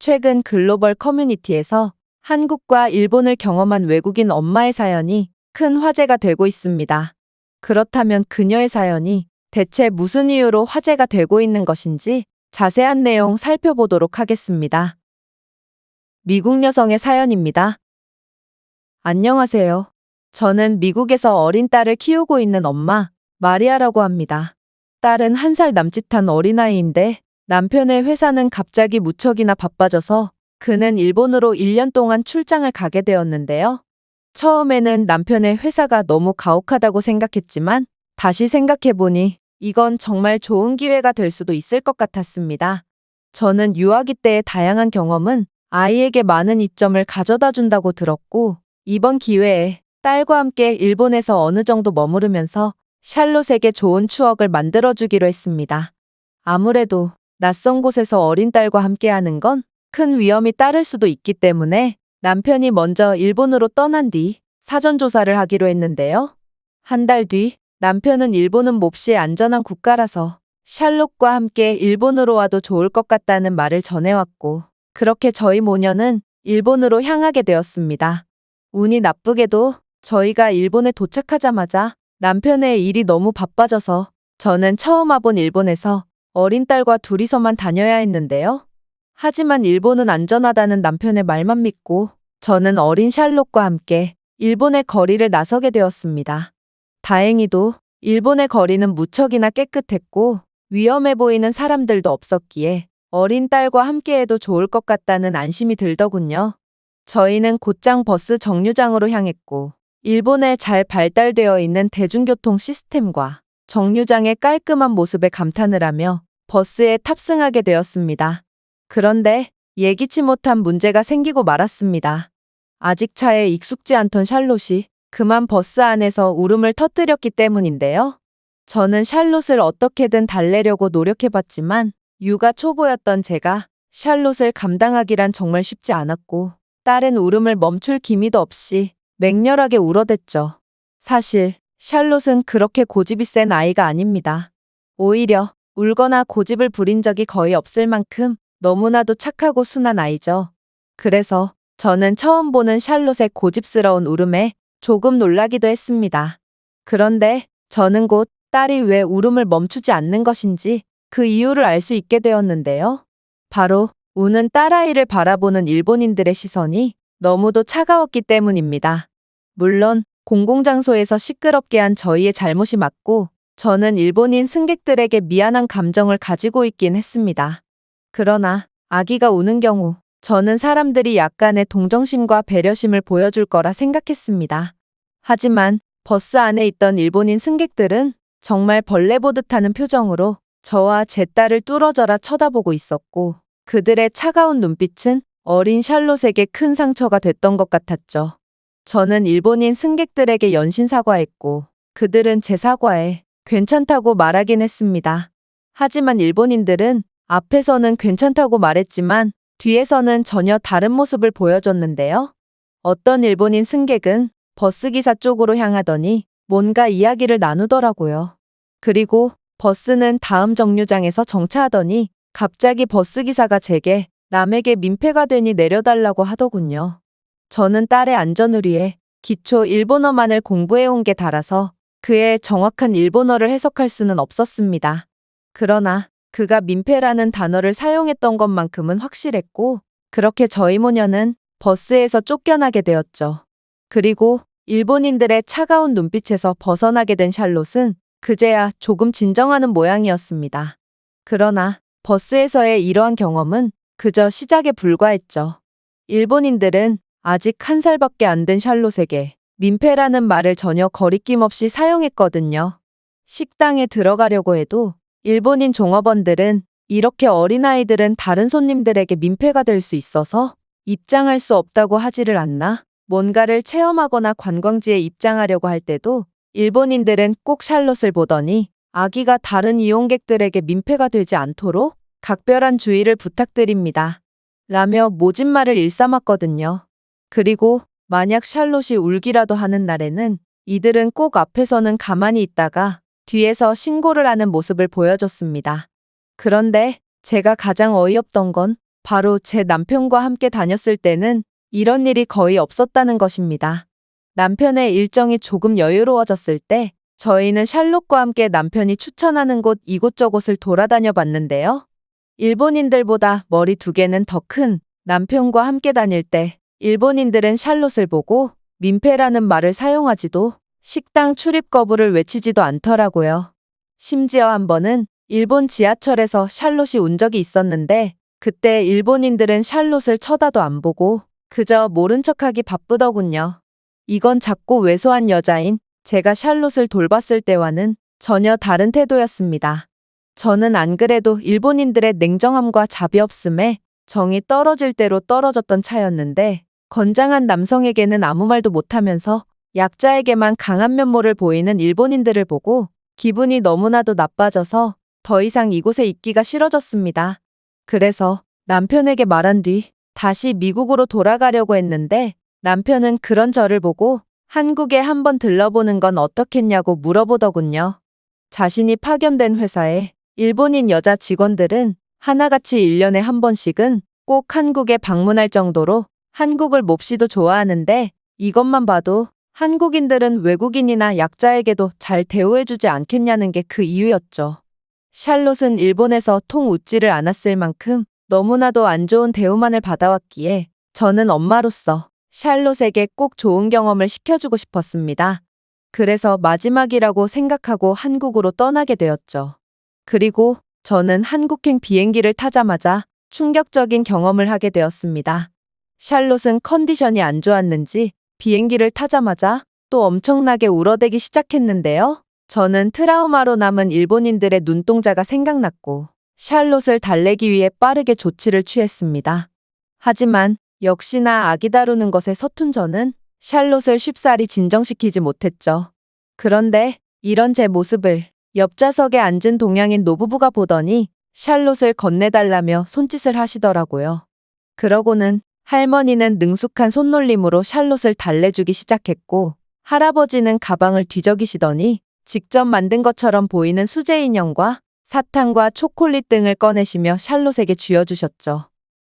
최근 글로벌 커뮤니티에서 한국과 일본을 경험한 외국인 엄마의 사연이 큰 화제가 되고 있습니다. 그렇다면 그녀의 사연이 대체 무슨 이유로 화제가 되고 있는 것인지 자세한 내용 살펴보도록 하겠습니다. 미국 여성의 사연입니다. 안녕하세요. 저는 미국에서 어린 딸을 키우고 있는 엄마, 마리아라고 합니다. 딸은 1살 남짓한 어린아이인데 남편의 회사는 갑자기 무척이나 바빠져서 그는 일본으로 1년 동안 출장을 가게 되었는데요. 처음에는 남편의 회사가 너무 가혹하다고 생각했지만 다시 생각해보니 이건 정말 좋은 기회가 될 수도 있을 것 같았습니다. 저는 유아기 때의 다양한 경험은 아이에게 많은 이점을 가져다 준다고 들었고 이번 기회에 딸과 함께 일본에서 어느 정도 머무르면서 샬롯에게 좋은 추억을 만들어주기로 했습니다. 아무래도 낯선 곳에서 어린 딸과 함께하는 건 큰 위험이 따를 수도 있기 때문에 남편이 먼저 일본으로 떠난 뒤 사전 조사를 하기로 했는데요. 1달 뒤 남편은 일본은 몹시 안전한 국가라서 샬롯과 함께 일본으로 와도 좋을 것 같다는 말을 전해왔고 그렇게 저희 모녀는 일본으로 향하게 되었습니다. 운이 나쁘게도 저희가 일본에 도착하자마자 남편의 일이 너무 바빠져서 저는 처음 와본 일본에서 어린 딸과 둘이서만 다녀야 했는데요. 하지만 일본은 안전하다는 남편의 말만 믿고 저는 어린 샬롯과 함께 일본의 거리를 나서게 되었습니다. 다행히도 일본의 거리는 무척이나 깨끗했고 위험해 보이는 사람들도 없었기에 어린 딸과 함께해도 좋을 것 같다는 안심이 들더군요. 저희는 곧장 버스 정류장으로 향했고 일본에 잘 발달되어 있는 대중교통 시스템과 정류장의 깔끔한 모습에 감탄을 하며 버스에 탑승하게 되었습니다. 그런데 예기치 못한 문제가 생기고 말았습니다. 아직 차에 익숙지 않던 샬롯이 그만 버스 안에서 울음을 터뜨렸기 때문인데요. 저는 샬롯을 어떻게든 달래려고 노력해봤지만 육아 초보였던 제가 샬롯을 감당하기란 정말 쉽지 않았고 딸은 울음을 멈출 기미도 없이 맹렬하게 울어댔죠. 사실 샬롯은 그렇게 고집이 센 아이가 아닙니다. 오히려 울거나 고집을 부린 적이 거의 없을 만큼 너무나도 착하고 순한 아이죠. 그래서 저는 처음 보는 샬롯의 고집스러운 울음에 조금 놀라기도 했습니다. 그런데 저는 곧 딸이 왜 울음을 멈추지 않는 것인지 그 이유를 알 수 있게 되었는데요. 바로 우는 딸아이를 바라보는 일본인들의 시선이 너무도 차가웠기 때문입니다. 물론 공공장소에서 시끄럽게 한 저희의 잘못이 맞고 저는 일본인 승객들에게 미안한 감정을 가지고 있긴 했습니다. 그러나 아기가 우는 경우 저는 사람들이 약간의 동정심과 배려심을 보여줄 거라 생각했습니다. 하지만 버스 안에 있던 일본인 승객들은 정말 벌레 보듯 하는 표정으로 저와 제 딸을 뚫어져라 쳐다보고 있었고 그들의 차가운 눈빛은 어린 샬롯에게 큰 상처가 됐던 것 같았죠. 저는 일본인 승객들에게 연신 사과했고 그들은 제 사과에 괜찮다고 말하긴 했습니다. 하지만 일본인들은 앞에서는 괜찮다고 말했지만 뒤에서는 전혀 다른 모습을 보여줬는데요. 어떤 일본인 승객은 버스기사 쪽으로 향하더니 뭔가 이야기를 나누더라고요. 그리고 버스는 다음 정류장에서 정차하더니 갑자기 버스기사가 제게 남에게 민폐가 되니 내려달라고 하더군요. 저는 딸의 안전을 위해 기초 일본어만을 공부해온 게 달아서 그의 정확한 일본어를 해석할 수는 없었습니다. 그러나 그가 민폐라는 단어를 사용했던 것만큼은 확실했고 그렇게 저희 모녀는 버스에서 쫓겨나게 되었죠. 그리고 일본인들의 차가운 눈빛에서 벗어나게 된 샬롯은 그제야 조금 진정하는 모양이었습니다. 그러나 버스에서의 이러한 경험은 그저 시작에 불과했죠. 일본인들은 아직 1살밖에 안 된 샬롯에게 민폐라는 말을 전혀 거리낌 없이 사용했거든요. 식당에 들어가려고 해도 일본인 종업원들은 이렇게 어린아이들은 다른 손님들에게 민폐가 될 수 있어서 입장할 수 없다고 하지를 않나? 뭔가를 체험하거나 관광지에 입장하려고 할 때도 일본인들은 꼭 샬롯을 보더니 아기가 다른 이용객들에게 민폐가 되지 않도록 각별한 주의를 부탁드립니다. 라며 모진 말을 일삼았거든요. 그리고 만약 샬롯이 울기라도 하는 날에는 이들은 꼭 앞에서는 가만히 있다가 뒤에서 신고를 하는 모습을 보여줬습니다. 그런데 제가 가장 어이없던 건 바로 제 남편과 함께 다녔을 때는 이런 일이 거의 없었다는 것입니다. 남편의 일정이 조금 여유로워졌을 때 저희는 샬롯과 함께 남편이 추천하는 곳 이곳저곳을 돌아다녀 봤는데요. 일본인들보다 머리 두 개는 더 큰 남편과 함께 다닐 때 일본인들은 샬롯을 보고 민폐라는 말을 사용하지도 식당 출입 거부를 외치지도 않더라고요. 심지어 한 번은 일본 지하철에서 샬롯이 온 적이 있었는데 그때 일본인들은 샬롯을 쳐다도 안 보고 그저 모른 척하기 바쁘더군요. 이건 작고 왜소한 여자인 제가 샬롯을 돌봤을 때와는 전혀 다른 태도였습니다. 저는 안 그래도 일본인들의 냉정함과 자비 없음에 정이 떨어질 대로 떨어졌던 차였는데 건장한 남성에게는 아무 말도 못하면서 약자에게만 강한 면모를 보이는 일본인들을 보고 기분이 너무나도 나빠져서 더 이상 이곳에 있기가 싫어졌습니다. 그래서 남편에게 말한 뒤 다시 미국으로 돌아가려고 했는데 남편은 그런 저를 보고 한국에 한번 들러보는 건 어떻겠냐고 물어보더군요. 자신이 파견된 회사에 일본인 여자 직원들은 하나같이 1년에 한 번씩은 꼭 한국에 방문할 정도로 한국을 몹시도 좋아하는데 이것만 봐도 한국인들은 외국인이나 약자에게도 잘 대우해주지 않겠냐는 게 그 이유였죠. 샬롯은 일본에서 통 웃지를 않았을 만큼 너무나도 안 좋은 대우만을 받아왔기에 저는 엄마로서 샬롯에게 꼭 좋은 경험을 시켜주고 싶었습니다. 그래서 마지막이라고 생각하고 한국으로 떠나게 되었죠. 그리고 저는 한국행 비행기를 타자마자 충격적인 경험을 하게 되었습니다. 샬롯은 컨디션이 안 좋았는지 비행기를 타자마자 또 엄청나게 울어대기 시작했는데요. 저는 트라우마로 남은 일본인들의 눈동자가 생각났고 샬롯을 달래기 위해 빠르게 조치를 취했습니다. 하지만 역시나 아기 다루는 것에 서툰 저는 샬롯을 쉽사리 진정시키지 못했죠. 그런데 이런 제 모습을 옆좌석에 앉은 동양인 노부부가 보더니 샬롯을 건네달라며 손짓을 하시더라고요. 그러고는 할머니는 능숙한 손놀림으로 샬롯을 달래주기 시작했고 할아버지는 가방을 뒤적이시더니 직접 만든 것처럼 보이는 수제 인형과 사탕과 초콜릿 등을 꺼내시며 샬롯에게 쥐어주셨죠.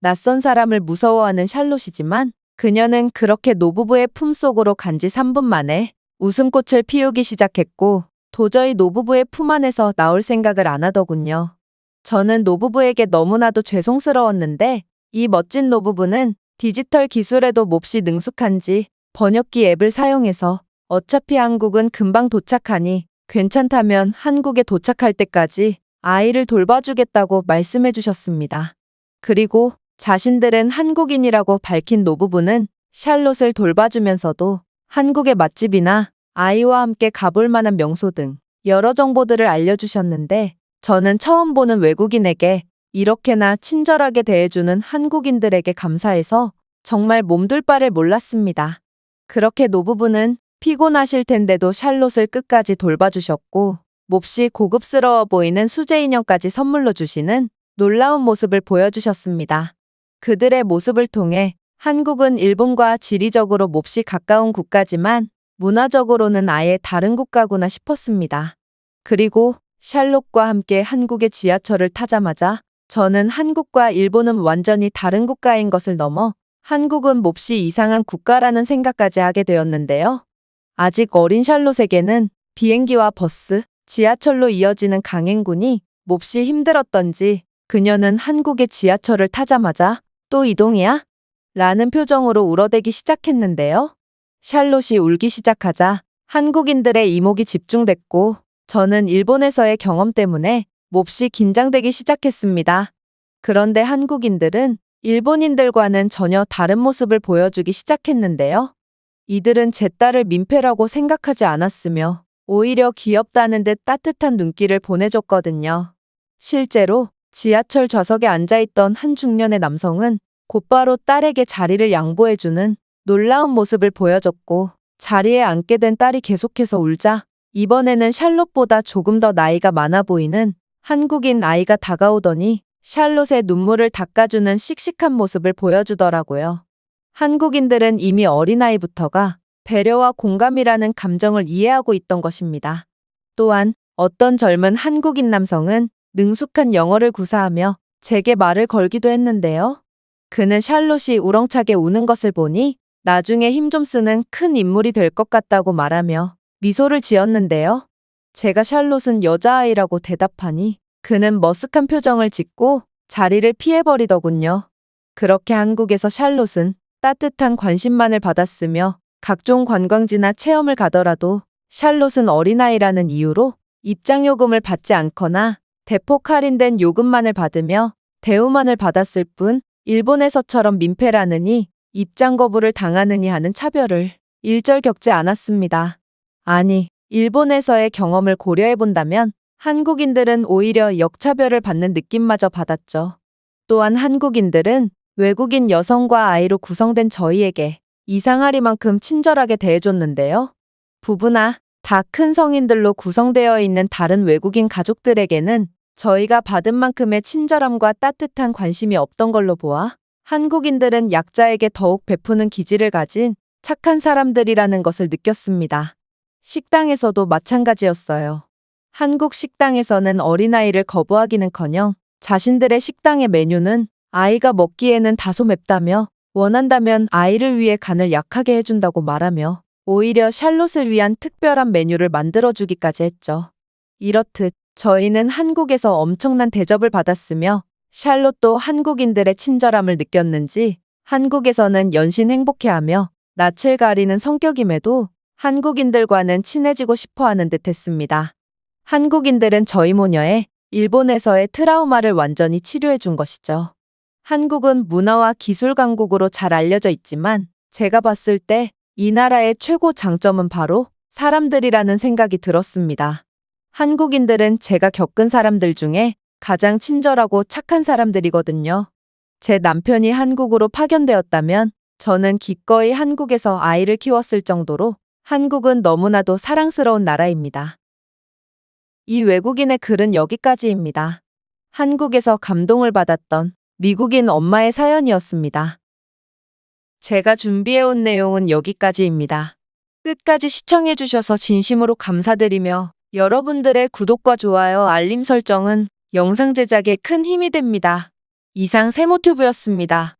낯선 사람을 무서워하는 샬롯이지만 그녀는 그렇게 노부부의 품속으로 간 지 3분 만에 웃음꽃을 피우기 시작했고 도저히 노부부의 품 안에서 나올 생각을 안 하더군요. 저는 노부부에게 너무나도 죄송스러웠는데 이 멋진 노부부는 디지털 기술에도 몹시 능숙한지 번역기 앱을 사용해서 어차피 한국은 금방 도착하니 괜찮다면 한국에 도착할 때까지 아이를 돌봐주겠다고 말씀해 주셨습니다. 그리고 자신들은 한국인이라고 밝힌 노부부는 샬롯을 돌봐주면서도 한국의 맛집이나 아이와 함께 가볼 만한 명소 등 여러 정보들을 알려주셨는데 저는 처음 보는 외국인에게 이렇게나 친절하게 대해주는 한국인들에게 감사해서 정말 몸둘 바를 몰랐습니다. 그렇게 노부부는 피곤하실 텐데도 샬롯을 끝까지 돌봐주셨고 몹시 고급스러워 보이는 수제 인형까지 선물로 주시는 놀라운 모습을 보여주셨습니다. 그들의 모습을 통해 한국은 일본과 지리적으로 몹시 가까운 국가지만 문화적으로는 아예 다른 국가구나 싶었습니다. 그리고 샬롯과 함께 한국의 지하철을 타자마자 저는 한국과 일본은 완전히 다른 국가인 것을 넘어 한국은 몹시 이상한 국가라는 생각까지 하게 되었는데요. 아직 어린 샬롯에게는 비행기와 버스, 지하철로 이어지는 강행군이 몹시 힘들었던지 그녀는 한국의 지하철을 타자마자 또 이동이야? 라는 표정으로 울어대기 시작했는데요. 샬롯이 울기 시작하자 한국인들의 이목이 집중됐고 저는 일본에서의 경험 때문에 몹시 긴장되기 시작했습니다. 그런데 한국인들은 일본인들과는 전혀 다른 모습을 보여주기 시작했는데요. 이들은 제 딸을 민폐라고 생각하지 않았으며 오히려 귀엽다는 듯 따뜻한 눈길을 보내줬거든요. 실제로 지하철 좌석에 앉아있던 한 중년의 남성은 곧바로 딸에게 자리를 양보해주는 놀라운 모습을 보여줬고 자리에 앉게 된 딸이 계속해서 울자 이번에는 샬롯보다 조금 더 나이가 많아 보이는 한국인 아이가 다가오더니 샬롯의 눈물을 닦아주는 씩씩한 모습을 보여주더라고요. 한국인들은 이미 어린아이부터가 배려와 공감이라는 감정을 이해하고 있던 것입니다. 또한 어떤 젊은 한국인 남성은 능숙한 영어를 구사하며 제게 말을 걸기도 했는데요. 그는 샬롯이 우렁차게 우는 것을 보니 나중에 힘 좀 쓰는 큰 인물이 될 것 같다고 말하며 미소를 지었는데요. 제가 샬롯은 여자아이라고 대답하니 그는 머쓱한 표정을 짓고 자리를 피해버리더군요. 그렇게 한국에서 샬롯은 따뜻한 관심만을 받았으며 각종 관광지나 체험을 가더라도 샬롯은 어린아이라는 이유로 입장요금을 받지 않거나 대폭 할인된 요금만을 받으며 대우만을 받았을 뿐 일본에서처럼 민폐라느니 입장 거부를 당하느니 하는 차별을 일절 겪지 않았습니다. 아니, 일본에서의 경험을 고려해 본다면 한국인들은 오히려 역차별을 받는 느낌마저 받았죠. 또한 한국인들은 외국인 여성과 아이로 구성된 저희에게 이상하리만큼 친절하게 대해줬는데요. 부부나 다 큰 성인들로 구성되어 있는 다른 외국인 가족들에게는 저희가 받은 만큼의 친절함과 따뜻한 관심이 없던 걸로 보아 한국인들은 약자에게 더욱 베푸는 기질을 가진 착한 사람들이라는 것을 느꼈습니다. 식당에서도 마찬가지였어요. 한국 식당에서는 어린아이를 거부하기는커녕 자신들의 식당의 메뉴는 아이가 먹기에는 다소 맵다며 원한다면 아이를 위해 간을 약하게 해준다고 말하며 오히려 샬롯을 위한 특별한 메뉴를 만들어주기까지 했죠. 이렇듯 저희는 한국에서 엄청난 대접을 받았으며 샬롯도 한국인들의 친절함을 느꼈는지 한국에서는 연신 행복해하며 낯을 가리는 성격임에도 한국인들과는 친해지고 싶어하는 듯 했습니다. 한국인들은 저희 모녀의 일본에서의 트라우마를 완전히 치료해 준 것이죠. 한국은 문화와 기술 강국으로 잘 알려져 있지만 제가 봤을 때 이 나라의 최고 장점은 바로 사람들이라는 생각이 들었습니다. 한국인들은 제가 겪은 사람들 중에 가장 친절하고 착한 사람들이거든요. 제 남편이 한국으로 파견되었다면 저는 기꺼이 한국에서 아이를 키웠을 정도로 한국은 너무나도 사랑스러운 나라입니다. 이 외국인의 글은 여기까지입니다. 한국에서 감동을 받았던 미국인 엄마의 사연이었습니다. 제가 준비해온 내용은 여기까지입니다. 끝까지 시청해주셔서 진심으로 감사드리며 여러분들의 구독과 좋아요, 알림 설정은 영상 제작에 큰 힘이 됩니다. 이상 세모튜브였습니다.